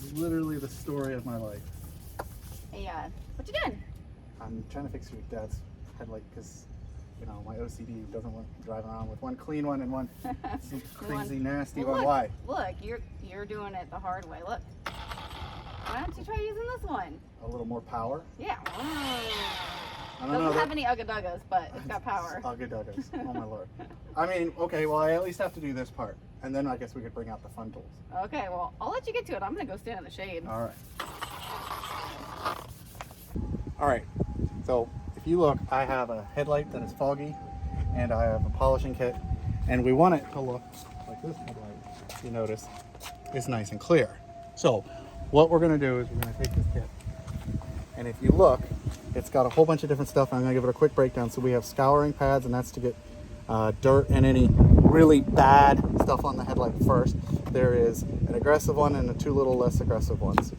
is literally the story of my life. Hey, what you doing? I'm trying to fix your dad's headlight because, you know, my OCD doesn't want to drive around with one clean one and one crazy nasty well, one. Look, Why? Look, you're doing it the hard way. Look. Why don't you try using this one? A little more power? Yeah. I don't know. Doesn't have any ugga-duggas, but it's got power. Ugga-duggas. Oh my lord. I mean, okay, well I at least have to do this part. And then I guess we could bring out the fun tools. Okay, well, I'll let you get to it. I'm going to go stand in the shade. All right. All right. So if you look, I have a headlight that is foggy and I have a polishing kit. And we want it to look like this headlight, if you notice, is nice and clear. So what we're going to do is we're going to take this kit. And if you look, it's got a whole bunch of different stuff. I'm going to give it a quick breakdown. So we have scouring pads, and that's to get dirt and any really bad stuff on the headlight first. There is an aggressive one and the two little less aggressive ones.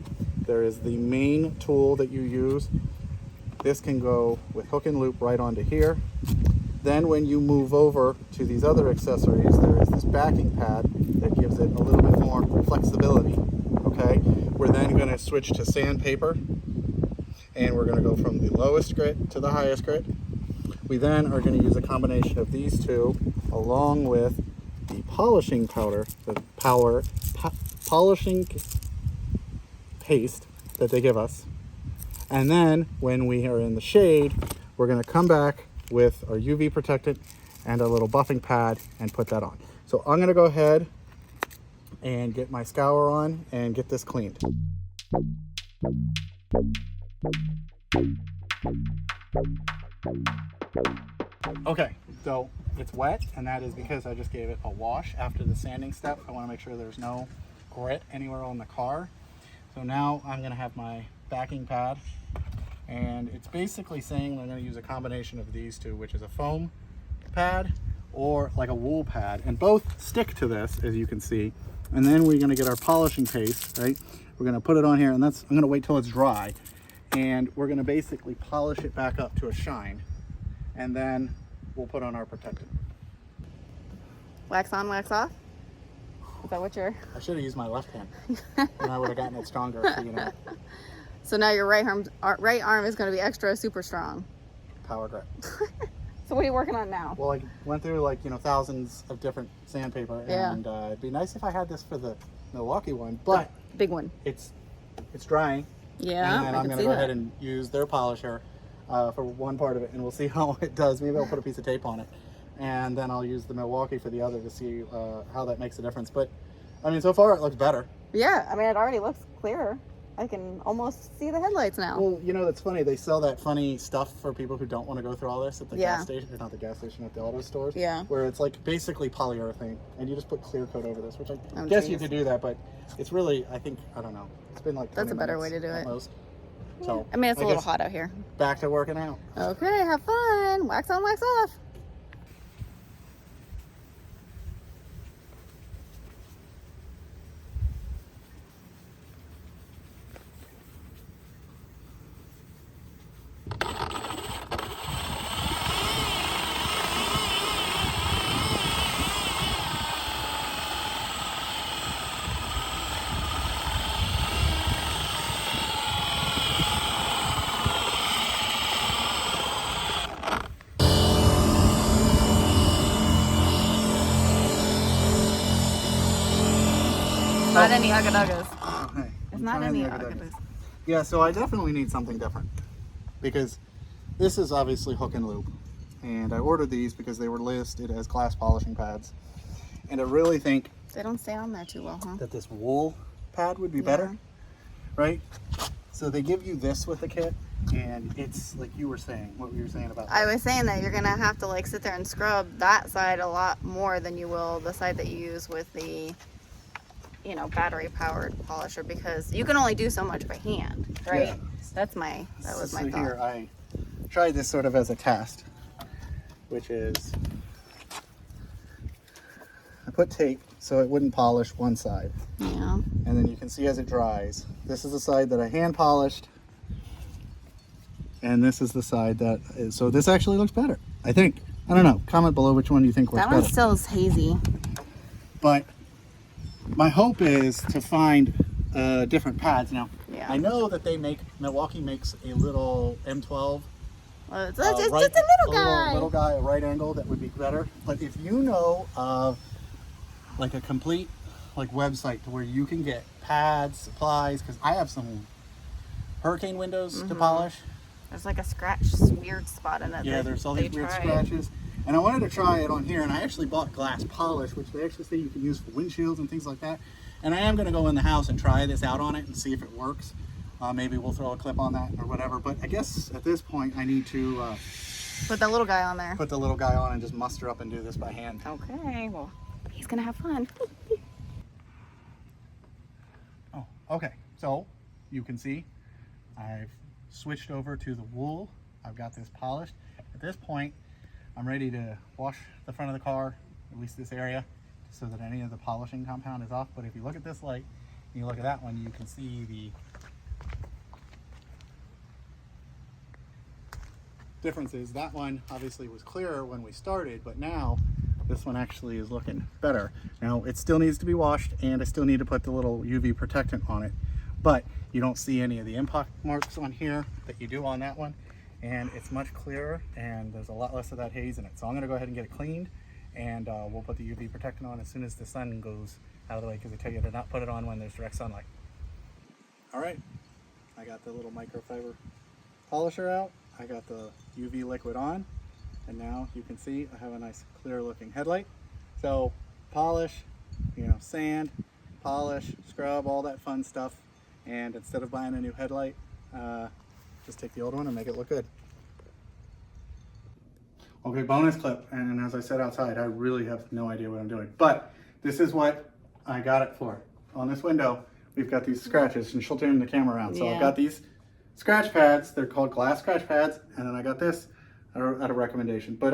There is the main tool that you use. This can go with hook and loop right onto here. Then when you move over to these other accessories, there is this backing pad that gives it a little bit more flexibility. Okay, we're then going to switch to sandpaper, and we're going to go from the lowest grit to the highest grit. We then are going to use a combination of these two along with the polishing powder, the polishing paste that they give us. And then when we are in the shade, we're going to come back with our UV protectant and a little buffing pad and put that on. So I'm going to go ahead and get my scour on and get this cleaned. Okay, so it's wet, and that is because I just gave it a wash after the sanding step. I want to make sure there's no grit anywhere on the car. So now I'm going to have my backing pad, and it's basically saying I'm going to use a combination of these two, which is a foam pad or like a wool pad, and both stick to this, as you can see. And then we're going to get our polishing paste, right? We're going to put it on here, and I'm going to wait till it's dry, and we're going to basically polish it back up to a shine, and then we'll put on our protectant. Wax on, wax off? Is that what you're... I should have used my left hand, and I would have gotten it stronger, you know. So now your right arm is going to be extra super strong. Power grip. So what are you working on now? Well, I went through like, you know, thousands of different sandpaper, and it'd be nice if I had this for the Milwaukee one, but the big one. It's drying. Yeah, and then I'm going to go ahead and use their polisher for one part of it, and we'll see how it does. Maybe I'll put a piece of tape on it, and then I'll use the Milwaukee for the other to see how that makes a difference. But I mean, so far it looks better. Yeah, I mean, it already looks clearer. I can almost see the headlights now. Well, you know, that's funny. They sell that funny stuff for people who don't want to go through all this at the gas station, or not the gas station, at the auto stores. Yeah. Where it's like basically polyurethane, and you just put clear coat over this, which I guess you could do that, but it's really, I think, I don't know. It's been like 20 That's a better way minutes to do it. most. Yeah. So I mean, it's a little hot out here. Back to working out. Okay, have fun. Wax on, wax off. Not any ugga-duggas. Okay. It's not any ugga-duggas. Yeah, so I definitely need something different, because this is obviously hook and loop, and I ordered these because they were listed as glass polishing pads, and I really think They don't stay on there too well, huh? that this wool pad would be better, right? So they give you this with the kit, and it's like you were saying, what you were saying about that. I was saying that you're gonna have to like sit there and scrub that side a lot more than you will the side that you use with the, you know, battery powered polisher, because you can only do so much by hand, right? Yeah. That was my So thought. here I tried this sort of as a test, which is I put tape so it wouldn't polish one side. Yeah. And then you can see as it dries, this is the side that I hand polished, and this is the side that is, so this actually looks better, I think. I don't know, comment below which one you think works That better. one still is hazy. But my hope is to find different pads. Now, Yeah. I know that Milwaukee makes a little M12. It's just a little guy. Little guy, a right angle that would be better. But if you know of like a complete like website to where you can get pads, supplies, because I have some hurricane windows to polish. There's like a weird spot in it. Yeah, there's all these weird scratches. And I wanted to try it on here, and I actually bought glass polish, which they actually say you can use for windshields and things like that. And I am going to go in the house and try this out on it and see if it works. Maybe we'll throw a clip on that or whatever. But I guess at this point I need to put the little guy on there. Put the little guy on and just muster up and do this by hand. Okay, well, he's going to have fun. Oh, okay. So you can see I've switched over to the wool. I've got this polished. At this point, I'm ready to wash the front of the car, at least this area, so that any of the polishing compound is off. But if you look at this light, and you look at that one, you can see the difference is that one obviously was clearer when we started, but now this one actually is looking better. Now it still needs to be washed, and I still need to put the little UV protectant on it, but you don't see any of the impact marks on here that you do on that one, and it's much clearer, and there's a lot less of that haze in it. So I'm going to go ahead and get it cleaned, and we'll put the UV protectant on as soon as the sun goes out of the way, because they tell you to not put it on when there's direct sunlight. All right, I got the little microfiber polisher out. I got the UV liquid on, and now you can see I have a nice clear looking headlight. So polish, sand, polish, scrub, all that fun stuff. And instead of buying a new headlight, just take the old one and make it look good. Okay, bonus clip. And as I said outside, I really have no idea what I'm doing. But this is what I got it for. On this window, we've got these scratches, and she'll turn the camera around. So I've got these scratch pads. They're called glass scratch pads. And then I got this at a recommendation. But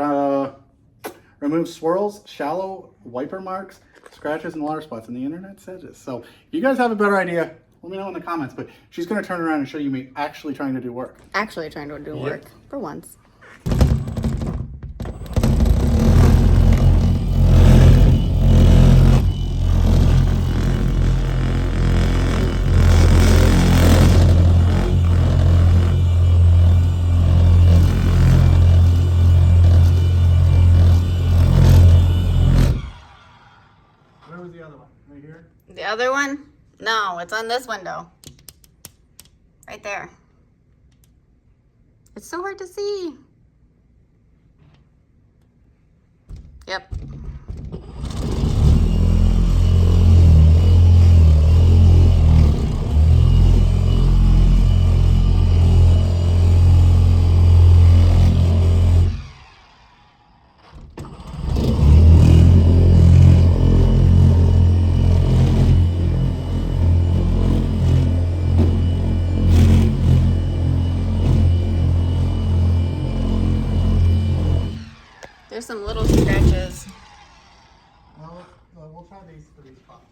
remove swirls, shallow wiper marks, scratches, and water spots. And the internet says it. So if you guys have a better idea, let me know in the comments. But she's going to turn around and show you me actually trying to do work. Actually trying to do work for once. Where was the other one? Right here? The other one? No, it's on this window. Right there. It's so hard to see. Yep. There's some little scratches. Well, we'll try these for these spots.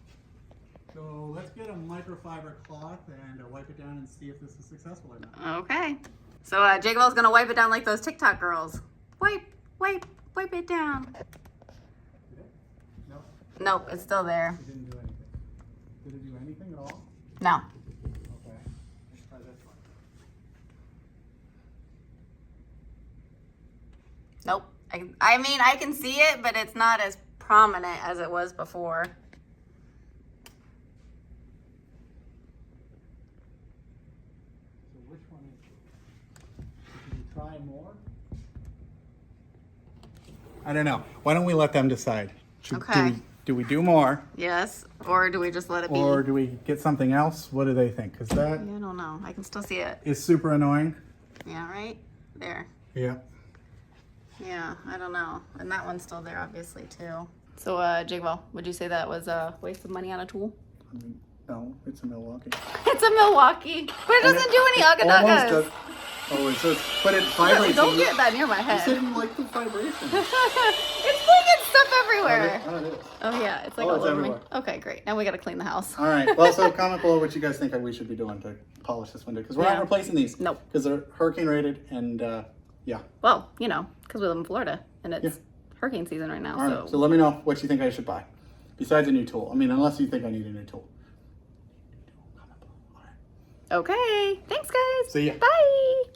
So let's get a microfiber cloth and wipe it down and see if this is successful or not. Okay. So JakeOfALL's gonna wipe it down like those TikTok girls. Wipe, wipe, wipe it down. Did it? Nope. Nope, it's still there. It didn't do anything. Did it do anything at all? No. Okay. Let's try this one. Nope. I mean, I can see it, but it's not as prominent as it was before. So which one is it? Should we try more? I don't know. Why don't we let them decide? Okay. Do we do more? Yes. Or do we just let it be? Or do we get something else? What do they think? Because that I don't know. I can still see it. is super annoying. Yeah, right? There. Yeah. Yeah, I don't know. And that one's still there, obviously, too. So, JakeOfALL, would you say that was a waste of money on a tool? No, it's a Milwaukee. It's a Milwaukee, but it doesn't do any ugga-duggas. But it vibrates. Don't get that near my You head. said you like the vibration. It's flinging stuff everywhere. Oh, it is. Oh, yeah, it's like Oh, all it's over me. everywhere. Okay, great. Now we got to clean the house. All right. Well, so comment below what you guys think we should be doing to polish this window. Because we're not replacing these. Nope. Because they're hurricane rated and, yeah. Well, because we live in Florida and it's hurricane season right now. All right. So let me know what you think I should buy. Besides a new tool. I mean, unless you think I need a new tool. Okay. Thanks, guys. See ya. Bye.